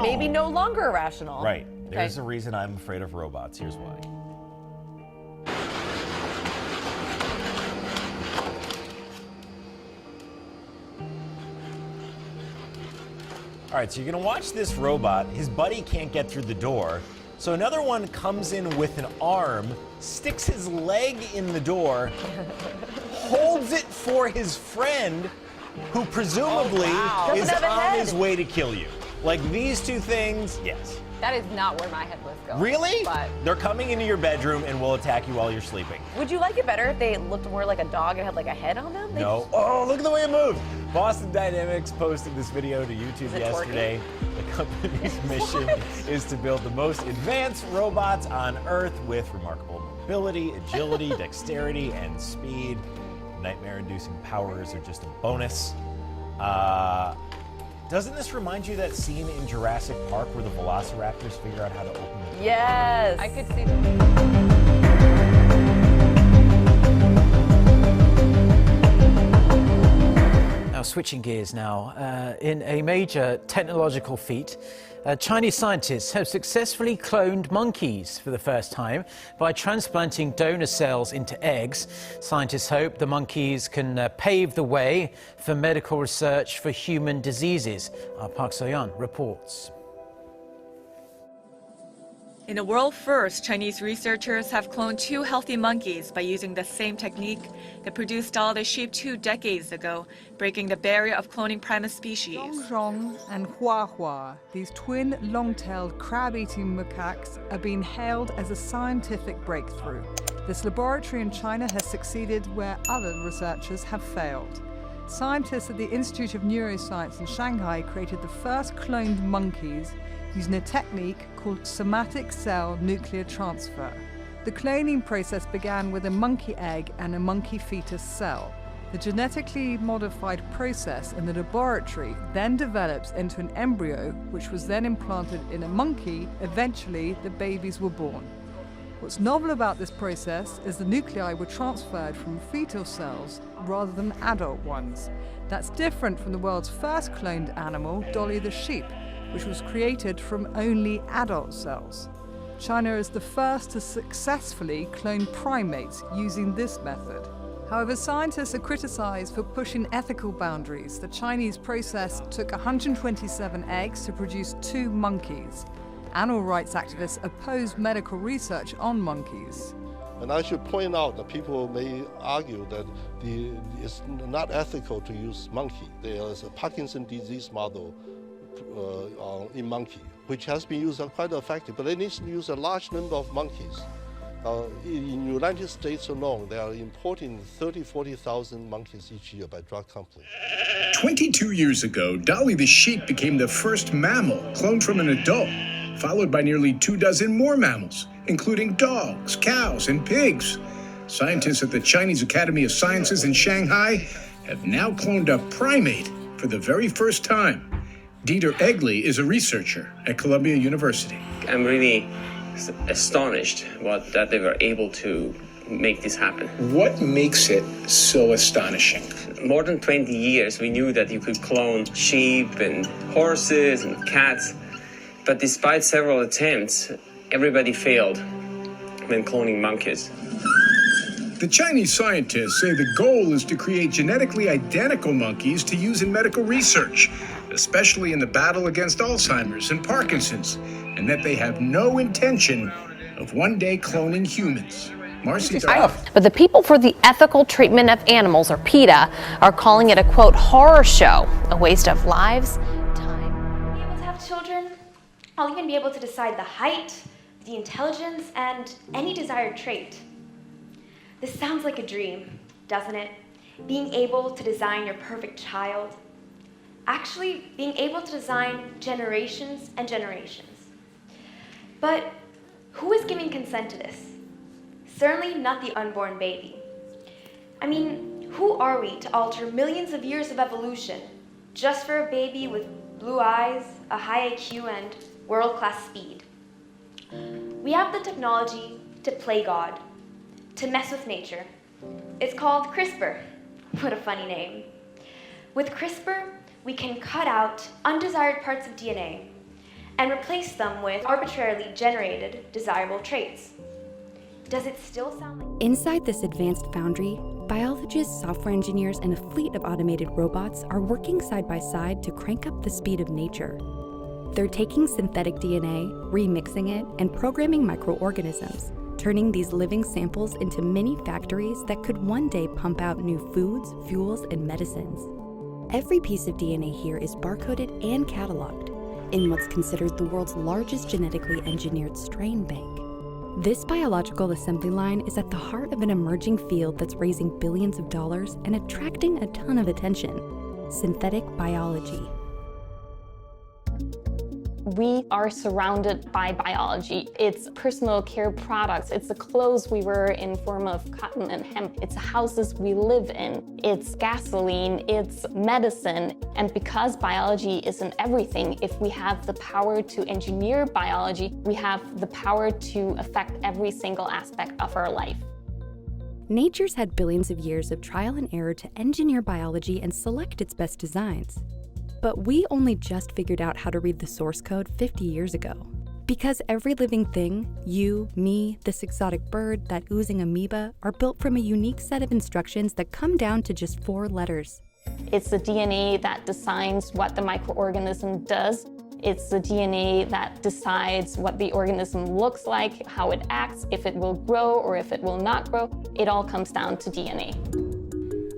maybe no longer irrational. Right. There's a reason I'm afraid of robots. Here's why. All right, so you're gonna watch this robot. His buddy can't get through the door. So another one comes in with an arm, sticks his leg in the door, holds it for his friend, who presumably is on his way to kill you. Like these two things, yes. That is not where my head was going. Really? But they're coming into your bedroom and will attack you while you're sleeping. would you like it better if they looked more like a dog and had like a head on them? No. Oh, look at the way it moved. Boston Dynamics posted this video to YouTube yesterday. The company's mission is to build the most advanced robots on Earth with remarkable mobility, agility, dexterity, and speed. Nightmare-inducing powers are just a bonus. Doesn't this remind you of that scene in Jurassic Park where the velociraptors figure out how to open the door? Yes. I could see that. Now, switching gears now, in a major technological feat, Chinese scientists have successfully cloned monkeys for the first time by transplanting donor cells into eggs. Scientists hope the monkeys can pave the way for medical research for human diseases. Our Park So-yeon reports. In a world first, Chinese researchers have cloned 2 healthy monkeys by using the same technique that produced all the sheep 2 decades ago, breaking the barrier of cloning primate species. Zhong and Hua Hua, these twin long-tailed crab-eating macaques, are being hailed as a scientific breakthrough. This laboratory in China has succeeded where other researchers have failed. Scientists at the Institute of Neuroscience in Shanghai created the first cloned monkeys using a technique called somatic cell nuclear transfer. The cloning process began with a monkey egg and a monkey fetus cell. The genetically modified process in the laboratory then develops into an embryo, which was then implanted in a monkey. Eventually, the babies were born. What's novel about this process is the nuclei were transferred from fetal cells rather than adult ones. That's different from the world's first cloned animal, Dolly the sheep, which was created from only adult cells. China is the first to successfully clone primates using this method. However, scientists are criticized for pushing ethical boundaries. The Chinese process took 127 eggs to produce 2 monkeys. Animal rights activists oppose medical research on monkeys. And I should point out that people may argue that it's not ethical to use monkey. There is a Parkinson's disease model in monkey, which has been used quite effective, but it needs to use a large number of monkeys. In the United States alone, they are importing 40,000 monkeys each year by drug companies. 22 years ago, Dolly the sheep became the first mammal cloned from an adult, followed by nearly 24 more mammals, including dogs, cows, and pigs. Scientists at the Chinese Academy of Sciences in Shanghai have now cloned a primate for the very first time. Dieter Egli is a researcher at Columbia University. I'm really astonished that they were able to make this happen. What makes it so astonishing? More than 20 years, we knew that you could clone sheep and horses and cats, but despite several attempts, everybody failed when cloning monkeys. The Chinese scientists say the goal is to create genetically identical monkeys to use in medical research, especially in the battle against Alzheimer's and Parkinson's, and that they have no intention of one day cloning humans. Marcy Duff. But the People for the Ethical Treatment of Animals, or PETA, are calling it a, quote, horror show, a waste of lives, time. Be able to have children, I'll even be able to decide the height, the intelligence, and any desired trait. This sounds like a dream, doesn't it? Being able to design your perfect child. Actually, being able to design generations and generations. But who is giving consent to this? Certainly not the unborn baby. I mean, who are we to alter millions of years of evolution just for a baby with blue eyes, a high IQ, and world-class speed? We have the technology to play God, to mess with nature. It's called CRISPR. What a funny name. With CRISPR, we can cut out undesired parts of DNA and replace them with arbitrarily generated desirable traits. Does it still sound like... Inside this advanced foundry, biologists, software engineers, and a fleet of automated robots are working side by side to crank up the speed of nature. They're taking synthetic DNA, remixing it, and programming microorganisms, turning these living samples into mini factories that could one day pump out new foods, fuels, and medicines. Every piece of DNA here is barcoded and cataloged in what's considered the world's largest genetically engineered strain bank. This biological assembly line is at the heart of an emerging field that's raising billions of dollars and attracting a ton of attention: synthetic biology. We are surrounded by biology. It's personal care products. It's the clothes we wear in form of cotton and hemp. It's the houses we live in. It's gasoline. It's medicine. And because biology isn't everything, if we have the power to engineer biology, we have the power to affect every single aspect of our life. Nature's had billions of years of trial and error to engineer biology and select its best designs. But we only just figured out how to read the source code 50 years ago. Because every living thing, you, me, this exotic bird, that oozing amoeba, are built from a unique set of instructions that come down to just 4 letters. It's the DNA that decides what the microorganism does. It's the DNA that decides what the organism looks like, how it acts, if it will grow or if it will not grow. It all comes down to DNA.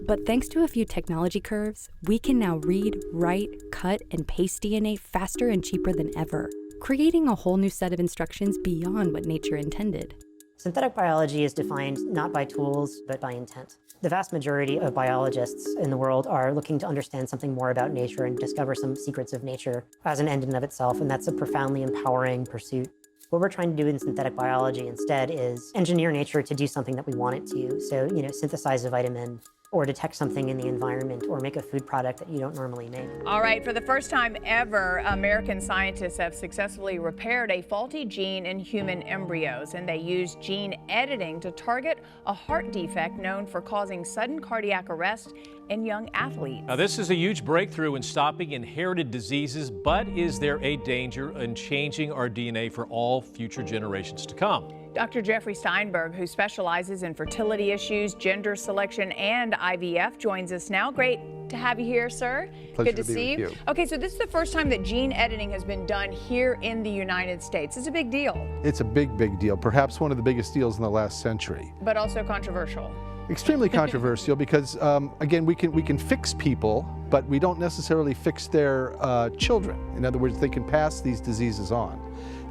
But thanks to a few technology curves, we can now read, write, cut, and paste DNA faster and cheaper than ever, creating a whole new set of instructions beyond what nature intended. Synthetic biology is defined not by tools, but by intent. The vast majority of biologists in the world are looking to understand something more about nature and discover some secrets of nature as an end in and of itself, and that's a profoundly empowering pursuit. What we're trying to do in synthetic biology instead is engineer nature to do something that we want it to. So, synthesize a vitamin, or detect something in the environment, or make a food product that you don't normally make. All right, for the first time ever, American scientists have successfully repaired a faulty gene in human embryos, and they used gene editing to target a heart defect known for causing sudden cardiac arrest in young athletes. Now, this is a huge breakthrough in stopping inherited diseases, but is there a danger in changing our DNA for all future generations to come? Dr. Jeffrey Steinberg, who specializes in fertility issues, gender selection, and IVF, joins us now. Great to have you here, sir. Pleasure Good to to be see with you. you. Okay, so this is the first time that gene editing has been done here in the United States. It's a big deal. It's a big, big deal. Perhaps one of the biggest deals in the last century. But also controversial. Extremely controversial because, again, we can fix people, but we don't necessarily fix their children. In other words, they can pass these diseases on.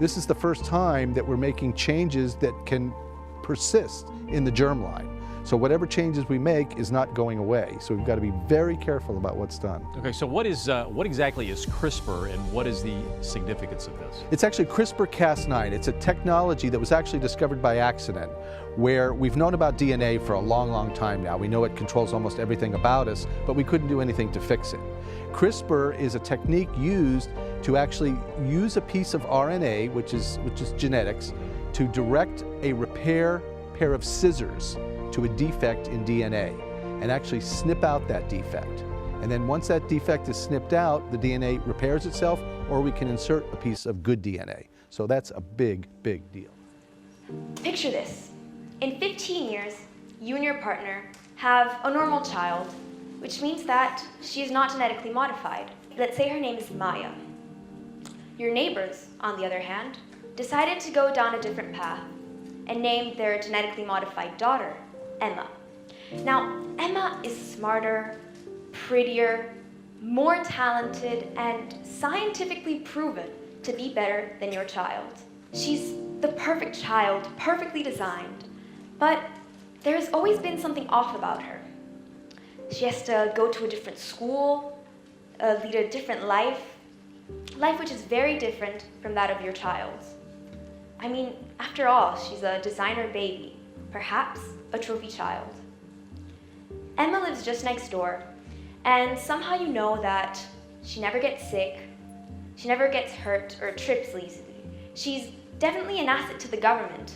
This is the first time that we're making changes that can persist in the germline. So whatever changes we make is not going away. So we've got to be very careful about what's done. Okay, so what exactly is CRISPR, and what is the significance of this? It's actually CRISPR-Cas9. It's a technology that was actually discovered by accident, where we've known about DNA for a long, long time now. We know it controls almost everything about us, but we couldn't do anything to fix it. CRISPR is a technique used to actually use a piece of RNA, which is genetics, to direct a repair pair of scissors to a defect in DNA and actually snip out that defect. And then once that defect is snipped out, the DNA repairs itself, or we can insert a piece of good DNA. So that's a big, big deal. Picture this. In 15 years, you and your partner have a normal child, which means that she is not genetically modified. Let's say her name is Maya. Your neighbors, on the other hand, decided to go down a different path and named their genetically modified daughter Emma. Now, Emma is smarter, prettier, more talented, and scientifically proven to be better than your child. She's the perfect child, perfectly designed, but there has always been something off about her. She has to go to a different school, lead a different life which is very different from that of your child's. I mean, after all, she's a designer baby, perhaps a trophy child. Emma lives just next door, and somehow you know that she never gets sick, she never gets hurt or trips easily. She's definitely an asset to the government,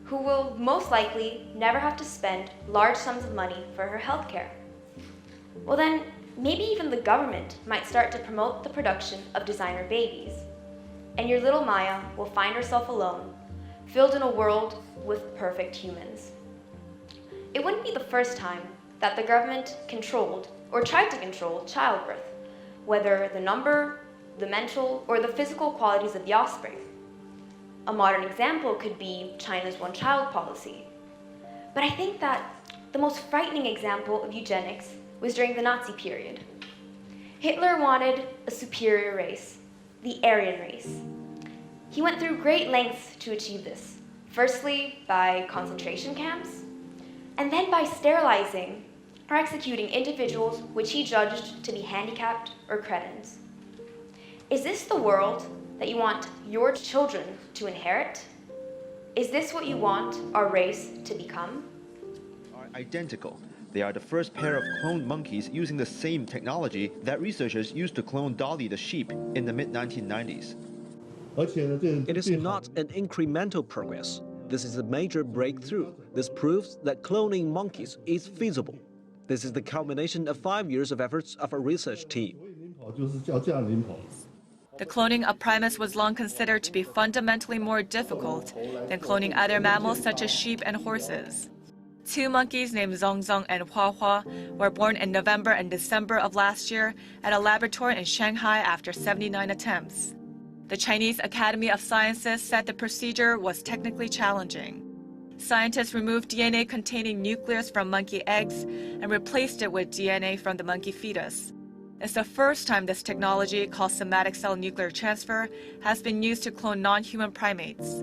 who will most likely never have to spend large sums of money for her health care. Well then, maybe even the government might start to promote the production of designer babies. and your little Maya will find herself alone, filled in a world with perfect humans. It wouldn't be the first time that the government controlled or tried to control childbirth, whether the number, the mental, or the physical qualities of the offspring. A modern example could be China's one-child policy. But I think that the most frightening example of eugenics was during the Nazi period. Hitler wanted a superior race, the Aryan race. He went through great lengths to achieve this, firstly by concentration camps, and then by sterilizing or executing individuals which he judged to be handicapped or cretins. Is this the world that you want your children to inherit? Is this what you want our race to become? Are identical. They are the first pair of cloned monkeys using the same technology that researchers used to clone Dolly the sheep in the mid-1990s. It is not an incremental progress. This is a major breakthrough. This proves that cloning monkeys is feasible. This is the culmination of 5 years of efforts of a research team. The cloning of primates was long considered to be fundamentally more difficult than cloning other mammals such as sheep and horses. 2 monkeys named Zongzong and Huahua were born in November and December of last year at a laboratory in Shanghai after 79 attempts. The Chinese Academy of Sciences said the procedure was technically challenging. Scientists removed DNA containing nucleus from monkey eggs and replaced it with DNA from the monkey fetus. It's the first time this technology, called somatic cell nuclear transfer, has been used to clone non-human primates.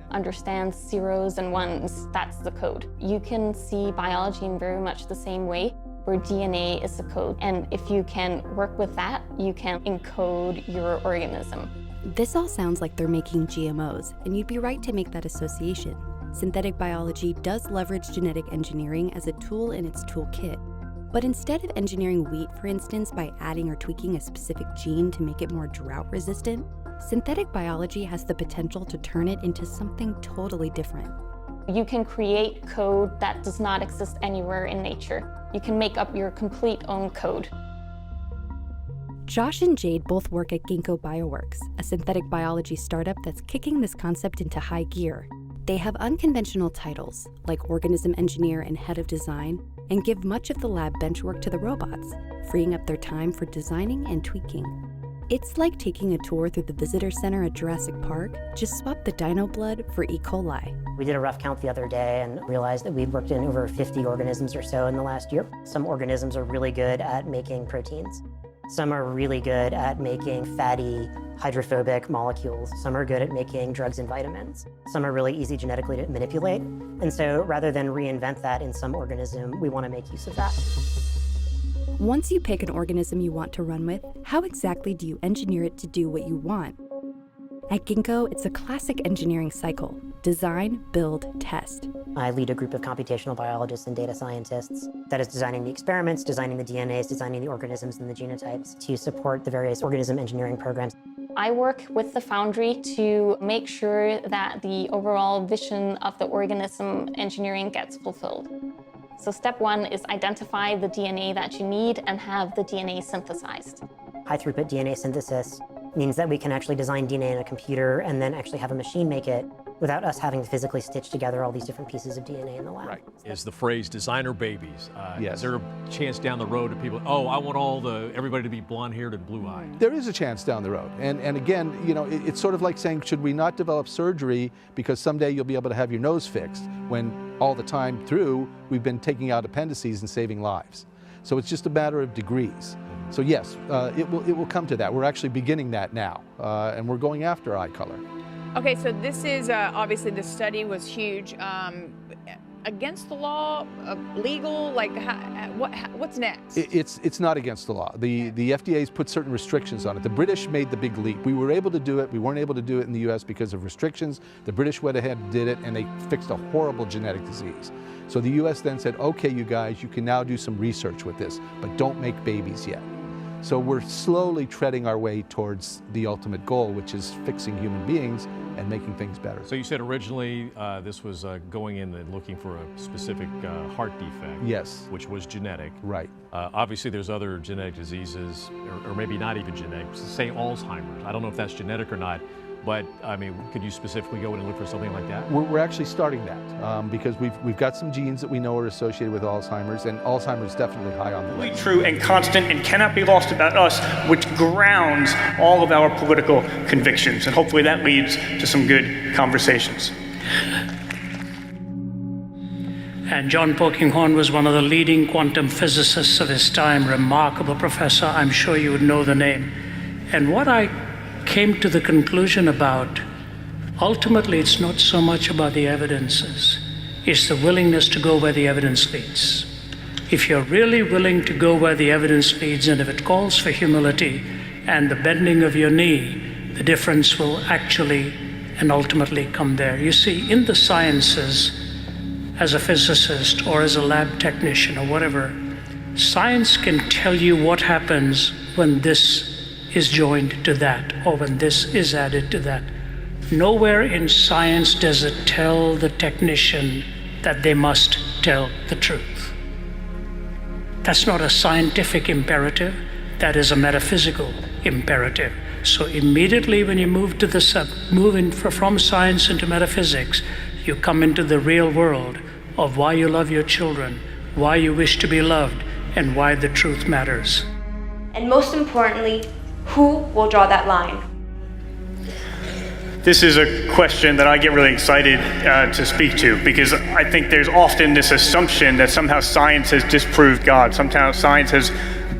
Understands zeros and ones, that's the code. You can see biology in very much the same way, where DNA is the code. And if you can work with that, you can encode your organism. This all sounds like they're making GMOs, and you'd be right to make that association. Synthetic biology does leverage genetic engineering as a tool in its toolkit. But instead of engineering wheat, for instance, by adding or tweaking a specific gene to make it more drought resistant, synthetic biology has the potential to turn it into something totally different. You can create code that does not exist anywhere in nature. You can make up your complete own code. Josh and Jade both work at Ginkgo Bioworks, a synthetic biology startup that's kicking this concept into high gear. They have unconventional titles, like organism engineer and head of design, and give much of the lab bench work to the robots, freeing up their time for designing and tweaking. It's like taking a tour through the visitor center at Jurassic Park, just swap the dino blood for E. coli. We did a rough count the other day and realized that we'd worked in over 50 organisms or so in the last year. Some organisms are really good at making proteins. Some are really good at making fatty, hydrophobic molecules. Some are good at making drugs and vitamins. Some are really easy genetically to manipulate. And so rather than reinvent that in some organism, we want to make use of that. Once you pick an organism you want to run with, how exactly do you engineer it to do what you want? At Ginkgo, it's a classic engineering cycle: design, build, test. I lead a group of computational biologists and data scientists that is designing the experiments, designing the DNAs, designing the organisms and the genotypes to support the various organism engineering programs. I work with the Foundry to make sure that the overall vision of the organism engineering gets fulfilled. So step 1 is identify the DNA that you need and have the DNA synthesized. High-throughput DNA synthesis means that we can actually design DNA in a computer and then actually have a machine make it without us having to physically stitch together all these different pieces of DNA in the lab. Right. Is the phrase designer babies. Yes. Is there a chance down the road of people, oh, I want everybody to be blonde-haired and blue-eyed? There is a chance down the road. And again, you know, it's sort of like saying, should we not develop surgery because someday you'll be able to have your nose fixed, when all the time through we've been taking out appendices and saving lives. So it's just a matter of degrees. So yes, it will come to that. We're actually beginning that now, and we're going after eye color. Okay, so this is obviously the study was huge. Against the law, legal, like what's next? It's not against the law. The FDA's put certain restrictions on it. The British made the big leap. We were able to do it. We weren't able to do it in the US because of restrictions. The British went ahead and did it, and they fixed a horrible genetic disease. So the US then said, okay, you guys, you can now do some research with this, but don't make babies yet. So we're slowly treading our way towards the ultimate goal, which is fixing human beings and making things better. So you said originally this was going in and looking for a specific heart defect. Yes. Which was genetic. Right. Obviously there's other genetic diseases, or maybe not even genetic, say Alzheimer's. I don't know if that's genetic or not, but I mean, could you specifically go in and look for something like that? We're actually starting that because we've got some genes that we know are associated with Alzheimer's, and Alzheimer's is definitely high on the list. True and constant and cannot be lost about us, which grounds all of our political convictions. And hopefully that leads to some good conversations. And John Polkinghorne was one of the leading quantum physicists of his time, remarkable professor. I'm sure you would know the name. And what I came to the conclusion about, ultimately it's not so much about the evidences, it's the willingness to go where the evidence leads. If you're really willing to go where the evidence leads, and if it calls for humility and the bending of your knee, the difference will actually and ultimately come there. You see, in the sciences, as a physicist or as a lab technician or whatever, science can tell you what happens when this is joined to that, or when this is added to that. Nowhere in science does it tell the technician that they must tell the truth. That's not a scientific imperative, that is a metaphysical imperative. So immediately when you move to from science into metaphysics, you come into the real world of why you love your children, why you wish to be loved, and why the truth matters. And most importantly, who will draw that line? This is a question that I get really excited to speak to, because I think there's often this assumption that somehow science has disproved God, somehow science has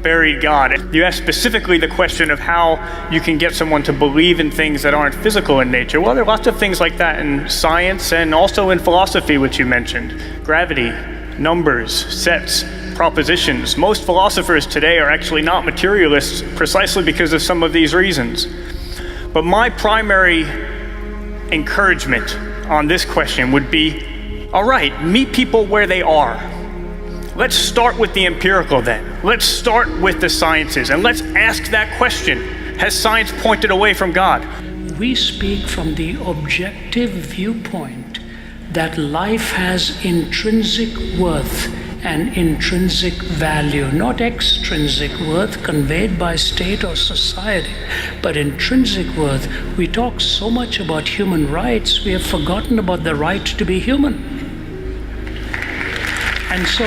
buried God. You ask specifically the question of how you can get someone to believe in things that aren't physical in nature. Well, there are lots of things like that in science and also in philosophy, which you mentioned. Gravity, numbers, sets, propositions. Most philosophers today are actually not materialists precisely because of some of these reasons. But my primary encouragement on this question would be, all right, meet people where they are. Let's start with the empirical then. Let's start with the sciences, and let's ask that question. Has science pointed away from God? We speak from the objective viewpoint that life has intrinsic worth and intrinsic value, not extrinsic worth conveyed by state or society, but intrinsic worth. We talk so much about human rights, we have forgotten about the right to be human. And so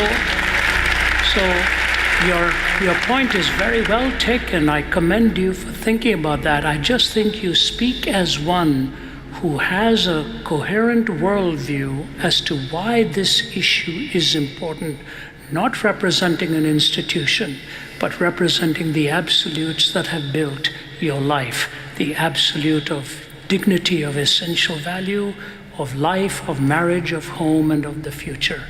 your point is very well taken. I commend you for thinking about that. I just think you speak as one who has a coherent worldview as to why this issue is important, not representing an institution, but representing the absolutes that have built your life, the absolute of dignity, of essential value, of life, of marriage, of home, and of the future.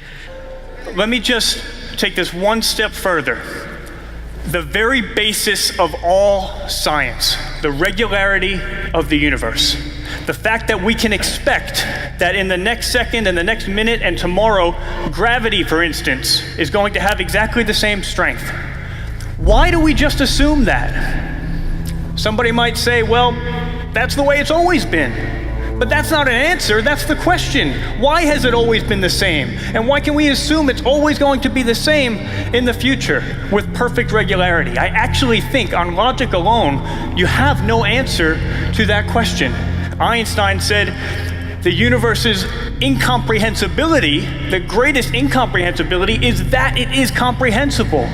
Let me just take this one step further. The very basis of all science, the regularity of the universe, the fact that we can expect that in the next second and the next minute and tomorrow, gravity, for instance, is going to have exactly the same strength. Why do we just assume that? Somebody might say, well, that's the way it's always been. But that's not an answer, that's the question. Why has it always been the same? And why can we assume it's always going to be the same in the future with perfect regularity? I actually think on logic alone, you have no answer to that question. Einstein said the universe's incomprehensibility, the greatest incomprehensibility, is that it is comprehensible.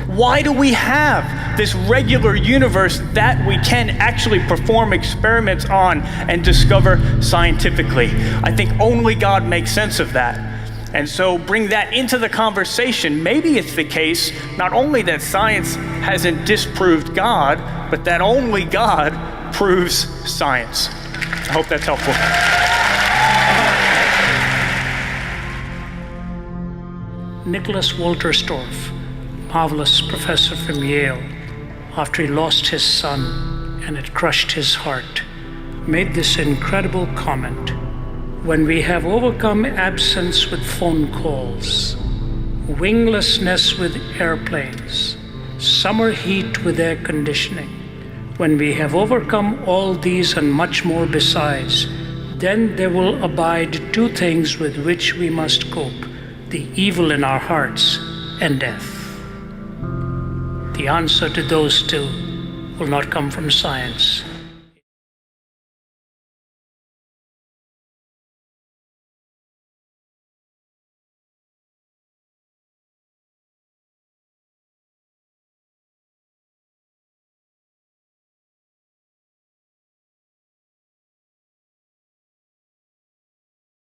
Why do we have this regular universe that we can actually perform experiments on and discover scientifically? I think only God makes sense of that. And so bring that into the conversation. Maybe it's the case not't that science hasn't disproved God, but that only God proves science. I hope that's helpful. Nicholas Wolterstorff, marvelous professor from Yale, after he lost his son and it crushed his heart, made this incredible comment. When we have overcome absence with phone calls, winglessness with airplanes, summer heat with air conditioning, when we have overcome all these and much more besides, then there will abide two things with which we must cope: the evil in our hearts and death. The answer to those two will not come from science.